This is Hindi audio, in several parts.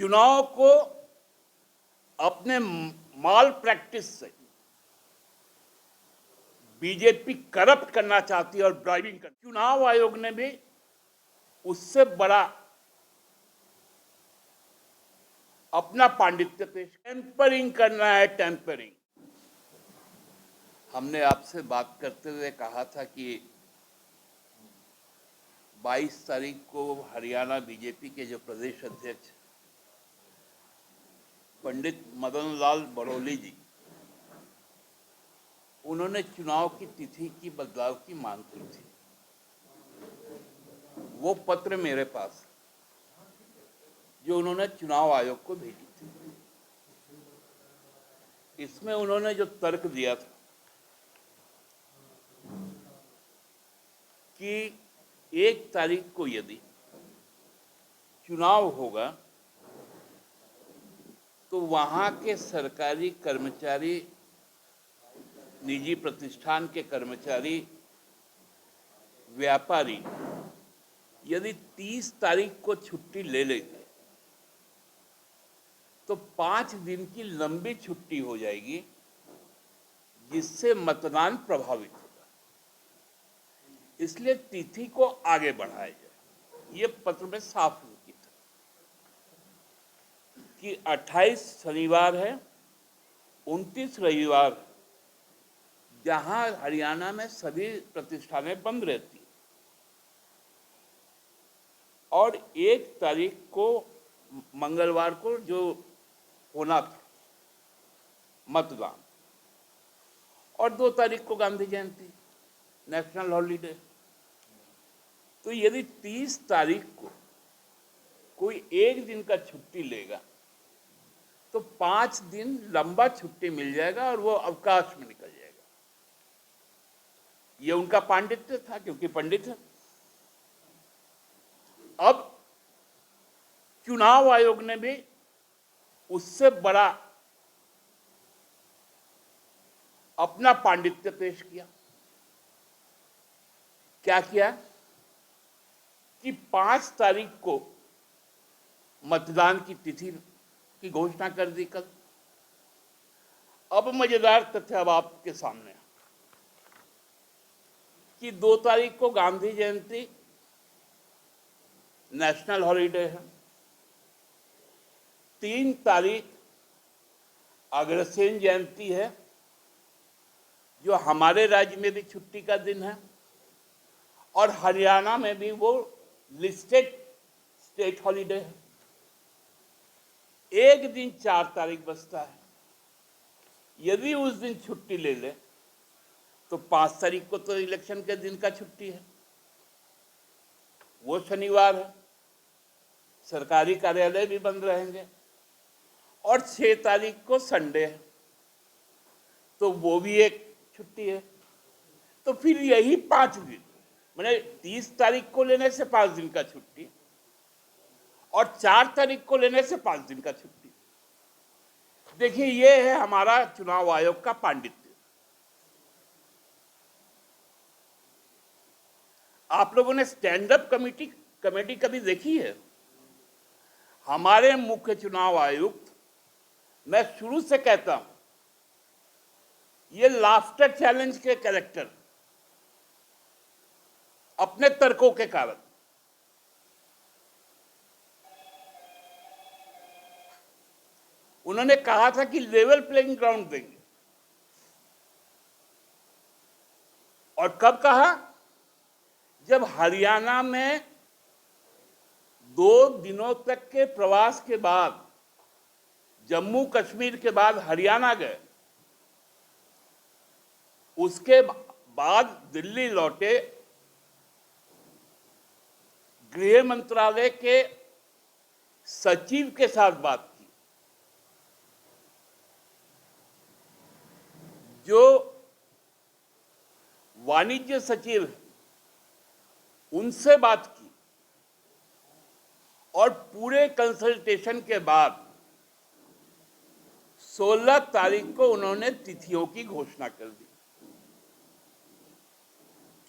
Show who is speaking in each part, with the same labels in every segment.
Speaker 1: चुनाव को अपने माल प्रैक्टिस से बीजेपी करप्ट करना चाहती है और ड्राइविंग कर। चुनाव आयोग ने भी उससे बड़ा अपना पांडित्य पेश, टेम्परिंग करना है। टेम्परिंग, हमने आपसे बात करते हुए कहा था कि 22 तारीख को हरियाणा बीजेपी के जो प्रदेश अध्यक्ष पंडित मदन लाल बड़ौली जी, उन्होंने चुनाव की तिथि की बदलाव की मांग की थी। वो पत्र मेरे पास जो उन्होंने चुनाव आयोग को भेजी थी, इसमें उन्होंने जो तर्क दिया था कि 1 तारीख को यदि चुनाव होगा तो वहां के सरकारी कर्मचारी, निजी प्रतिष्ठान के कर्मचारी, व्यापारी यदि 30 तारीख को छुट्टी ले लेंगे तो 5 दिन की लंबी छुट्टी हो जाएगी, जिससे मतदान प्रभावित होगा। इसलिए तिथि को आगे बढ़ाया जाए। ये पत्र में साफ लिखित है कि 28 शनिवार है, 29 रविवार, जहां हरियाणा में सभी प्रतिष्ठानें बंद रहती हैं, और 1 तारीख को मंगलवार को जो होना था मतदान, और 2 तारीख को गांधी जयंती, नेशनल हॉलीडे। तो यदि 30 तारीख को कोई 1 दिन का छुट्टी लेगा तो 5 दिन लंबा छुट्टी मिल जाएगा और वो अवकाश में निकल जाएगा। ये उनका पांडित्य था, क्योंकि पंडित है। अब चुनाव आयोग ने भी उससे बड़ा अपना पांडित्य पेश किया। क्या किया कि 5 तारीख को मतदान की तिथि की घोषणा कर दी कल। अब मजेदार तथ्य अब आपके सामने है कि 2 तारीख को गांधी जयंती, नेशनल हॉलीडे है। 3 तारीख अग्रसेन जयंती है, जो हमारे राज्य में भी छुट्टी का दिन है, और हरियाणा में भी वो लिस्टेड स्टेट हॉलीडे है। एक दिन 4 तारीख बचता है। यदि उस दिन छुट्टी ले ले तो 5 तारीख को तो इलेक्शन के दिन का छुट्टी है, वो शनिवार है, सरकारी कार्यालय भी बंद रहेंगे, और 6 तारीख को संडे है, तो वो भी एक छुट्टी है। तो फिर यही 5 दिन, मैंने 30 तारीख को लेने से 5 दिन का छुट्टी, और 4 तारीख को लेने से 5 दिन का छुट्टी। देखिए, ये है हमारा चुनाव आयोग का पांडित्य। आप लोगों ने स्टैंड अप कमेटी कभी देखी है? हमारे मुख्य चुनाव आयुक्त, मैं शुरू से कहता हूं, ये लाफ्टर चैलेंज के कैरेक्टर, अपने तर्कों के कारण। उन्होंने कहा था कि लेवल प्लेइंग ग्राउंड देंगे, और कब कहा? जब हरियाणा में 2 दिनों तक के प्रवास के बाद, जम्मू कश्मीर के बाद हरियाणा गए, उसके बाद दिल्ली लौटे, गृह मंत्रालय के सचिव के साथ बात की, जो वाणिज्य सचिव, उनसे बात की, और पूरे कंसल्टेशन के बाद 16 तारीख को उन्होंने तिथियों की घोषणा कर दी।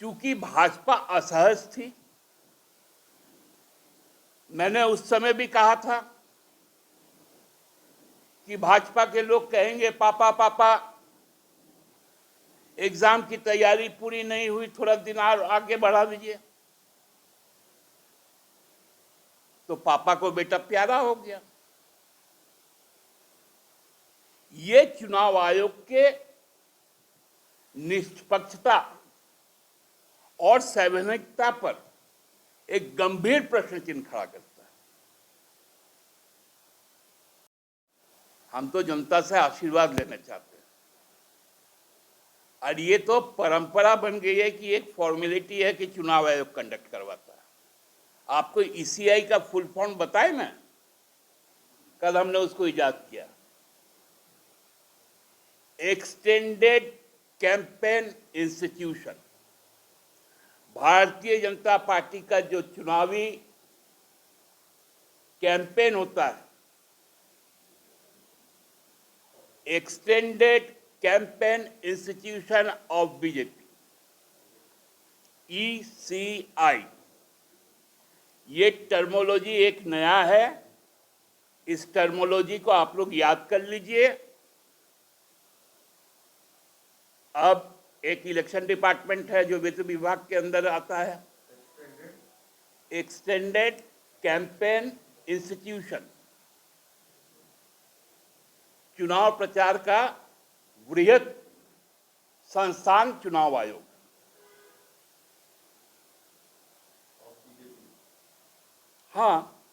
Speaker 1: चूंकि भाजपा असहज थी, मैंने उस समय भी कहा था कि भाजपा के लोग कहेंगे पापा पापा एग्जाम की तैयारी पूरी नहीं हुई, थोड़ा दिन और आगे बढ़ा दीजिए, तो पापा को बेटा प्यारा हो गया। ये चुनाव आयोग के निष्पक्षता और संवैधानिकता पर एक गंभीर प्रश्न चिन्ह खड़ा करता है। हम तो जनता से आशीर्वाद लेना चाहते हैं, और ये तो परंपरा बन गई है कि एक फॉर्मेलिटी है कि चुनाव आयोग कंडक्ट करवाता है। आपको ईसीआई का फुल फॉर्म बताए ना, कल हमने उसको इजाद किया, extended campaign institution. Bharatiya Janata party का जो चुनावी कैंपेन होता है, extended campaign institution of BJP, ECI, ये टर्मोलॉजी एक नया है। इस टर्मोलॉजी को आप लोग याद कर लीजिए। अब एक इलेक्शन डिपार्टमेंट है जो वित्त विभाग के अंदर आता है, एक्सटेंडेड कैंपेन इंस्टीट्यूशन, चुनाव प्रचार का वृहद संस्थान चुनाव आयोग। हाँ,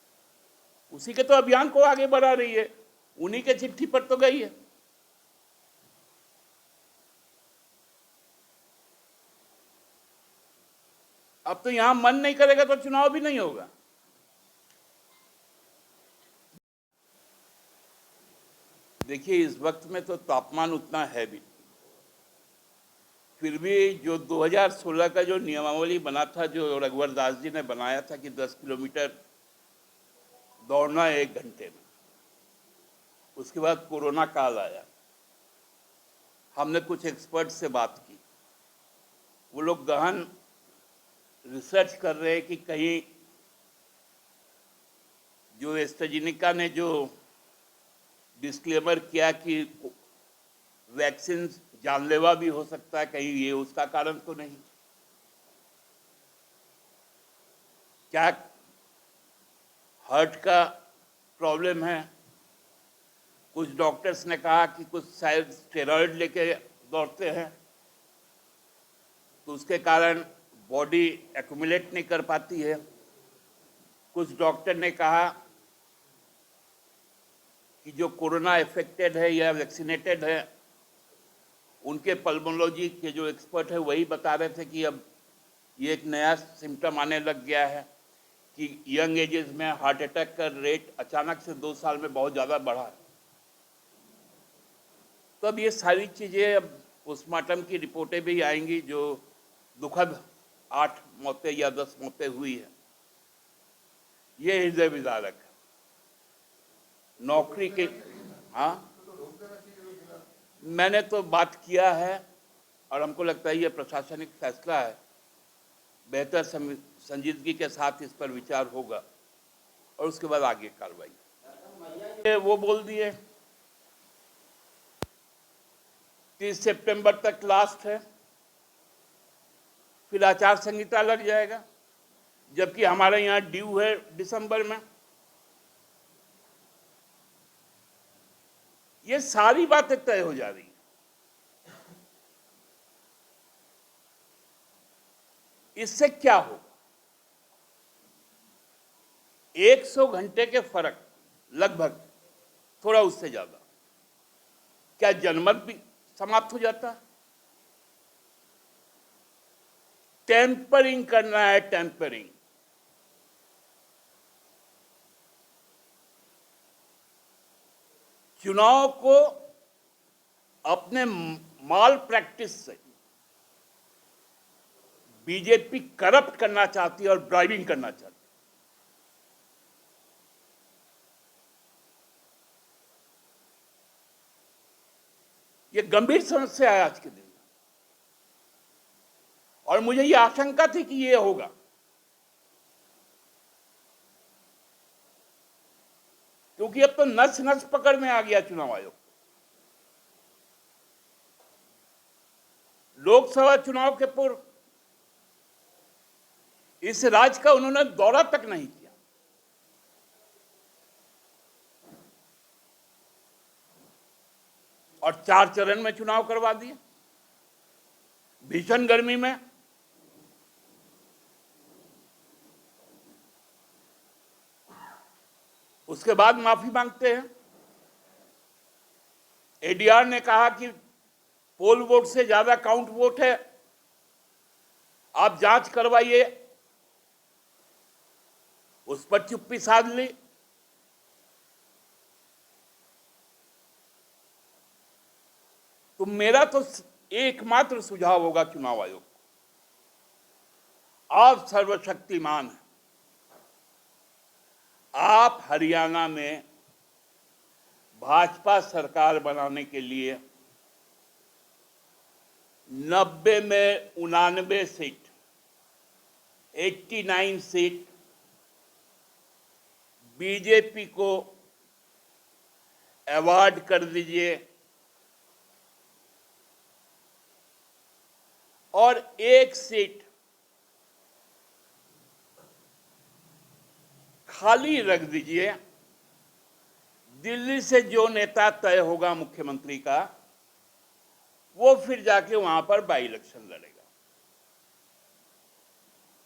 Speaker 1: उसी के तो अभियान को आगे बढ़ा रही है, उन्हीं के चिट्ठी पर तो गई है। अब तो यहां मन नहीं करेगा तो चुनाव भी नहीं होगा। देखिए, इस वक्त में तो तापमान उतना है भी, फिर भी जो 2016 का जो नियमावली बना था, जो रघुवर दास जी ने बनाया था कि 10 किलोमीटर दौड़ना 1 घंटे में, उसके बाद कोरोना काल आया। हमने कुछ एक्सपर्ट से बात की, वो लोग गहन रिसर्च कर रहे हैं कि कहीं जो एस्ट्राजेनेका ने जो डिस्क्लेमर किया कि वैक्सीन जानलेवा भी हो सकता है, कहीं ये उसका कारण तो नहीं। क्या हार्ट का प्रॉब्लम है? कुछ डॉक्टर्स ने कहा कि कुछ शायद स्टेरॉइड लेके दौड़ते हैं, तो उसके कारण बॉडी एक्यूमुलेट नहीं कर पाती है। कुछ डॉक्टर ने कहा कि जो कोरोना इफेक्टेड है या वैक्सीनेटेड है, उनके पल्मोलॉजी के जो एक्सपर्ट है वही बता रहे थे कि अब ये एक नया सिम्टम आने लग गया है कि यंग एजेस में हार्ट अटैक का रेट अचानक से 2 साल में बहुत ज़्यादा बढ़ा है। तो अब ये सारी चीज़ें, अब पोस्टमार्टम की रिपोर्टें भी आएंगी, जो दुखद 8 मौतें या 10 मौतें हुई है, ये हृदय विदारक है। नौकरी के, हाँ, मैंने तो बात किया है और हमको लगता है ये प्रशासनिक फैसला है, बेहतर संजीदगी के साथ इस पर विचार होगा और उसके बाद आगे कार्रवाई। वो बोल दिए 30 सितंबर तक लास्ट है, फिर आचार संहिता लग जाएगा, जबकि हमारे यहाँ ड्यू है दिसंबर में। ये सारी बातें तय हो जा रही हैं। इससे क्या होगा? 100 घंटे के फर्क, लगभग थोड़ा उससे ज्यादा, क्या जनमत भी समाप्त हो जाता? टेम्परिंग करना है, टेम्परिंग। चुनाव को अपने माल प्रैक्टिस से बीजेपी करप्ट करना चाहती है और ड्राइविंग करना चाहती है। ये गंभीर समस्या है आज के दिन, और मुझे ये आशंका थी कि ये होगा। क्योंकि अब तो नस नस पकड़ में आ गया चुनाव आयोग। लोकसभा चुनाव के पूर्व इस राज्य का उन्होंने दौरा तक नहीं किया। और 4 चरण में चुनाव करवा दिए, भीषण गर्मी में। उसके बाद माफी मांगते हैं। एडीआर ने कहा कि पोल वोट से ज्यादा काउंट वोट है, आप जांच करवाइए, उस पर चुप्पी साध ली। तो मेरा तो एकमात्र सुझाव होगा चुनाव आयोग, आप सर्वशक्तिमान हैं, आप हरियाणा में भाजपा सरकार बनाने के लिए 90 में 89 सीट, 89 सीट बीजेपी को अवार्ड कर दीजिए और 1 सीट खाली रख दीजिए। दिल्ली से जो नेता तय होगा मुख्यमंत्री का, वो फिर जाके वहां पर बाई इलेक्शन लड़ेगा।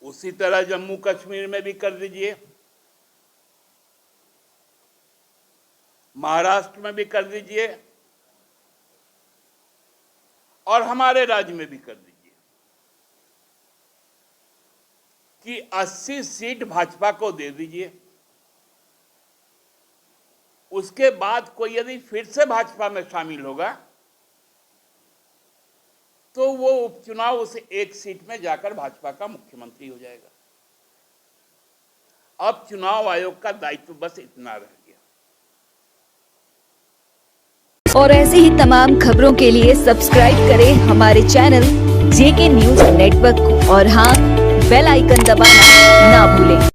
Speaker 1: उसी तरह जम्मू कश्मीर में भी कर दीजिए, महाराष्ट्र में भी कर दीजिए और हमारे राज्य में भी कर दीजिए कि 80 सीट भाजपा को दे दीजिए। उसके बाद कोई यदि फिर से भाजपा में शामिल होगा तो वो उपचुनाव उस 1 सीट में जाकर भाजपा का मुख्यमंत्री हो जाएगा। अब चुनाव आयोग का दायित्व बस इतना रह गया।
Speaker 2: और ऐसे ही तमाम खबरों के लिए सब्सक्राइब करें हमारे चैनल जेके न्यूज नेटवर्क को और हाँ, बेल आइकन दबाना ना भूलें।